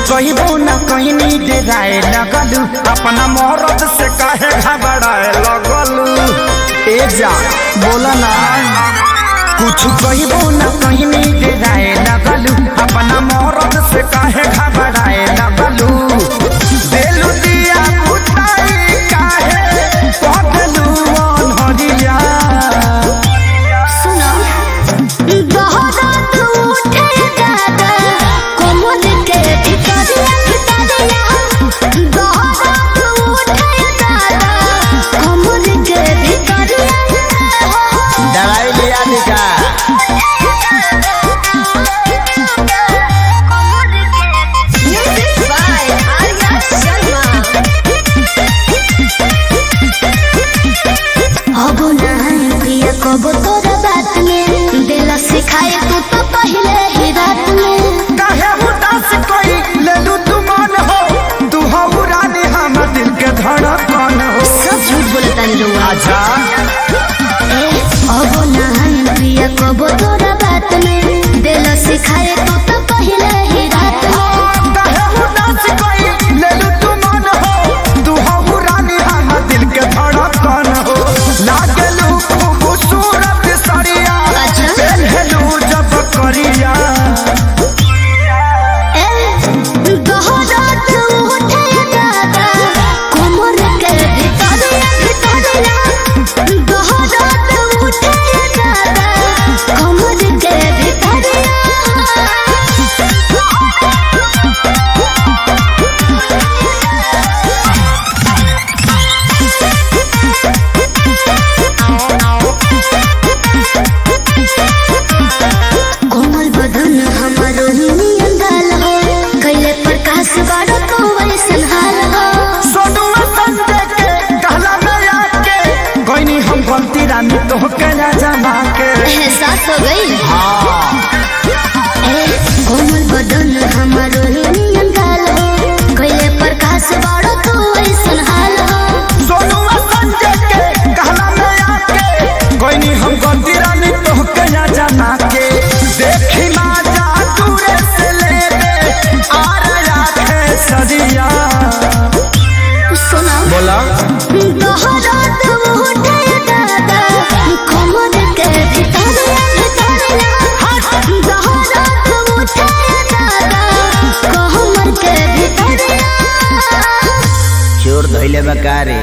कहिबो न कहीं डेराए लगलू अपना मोहरत से काहे घबराए लगलू। ए जा बोला ना कुछ कहिबो न कहीं डेराए लगलू अपना मोहरत से काहे घबराए लगलू। देलू दिया बुताई काहे पगलू अनहरिया। सुनो बहुत उठे दादा कोमल के भितरिया भितरिया बहुत उठे दादा कोमल के भितरिया। दवाई लिया निका म्यूजिक बाय आर्या शर्मा। अब नहीं प्रिय कब तोरा बात में दिल सिखाए तू तो पहले ही रात में। काहे उदास कोई लेलू तू मन हो तू हो रानी हमर दिल के धड़कन हो। सब झूठ बोलता नहीं लोग। आजा अब नहीं प्रिय कब तोरा बात में दिल सिखाए तू तो पहले ही रात में। काहे उदास कोई लेलू तू मन हो तू हो रानी हमर दिल के धड़कन हो। लागलू खूबसूरत सरिया अच्छा। पहनलू जब करिया। दोहरात उठे दादा कोमल के भितरिया भितरिया दोहरात उठे दादा कोमल के भितरिया। कोमल बदन हमारो नियन गाल हो कैले प्रकाश बारो तो वैसन हाल हो। सोनुआ संजय के कहला में आके कोई हम गलती रानी तो के ना जमा के। एहसास हो गई। कोमल बदन हमारो नियन गाल हो कैले प्रकाश बारो तो वैसन हाल हो। सोनुआ संजय के कहला में आके कोई हम गलती रानी तो के ना जमा के। देखी माजा दूरे से ले ले आ रहा है सजिया। सुना बोला दोहरात उठे दादा कोमल के भितरिया भितरिया दोहरात उठे दादा कोमल के भितरिया। चोर धइले बकारे।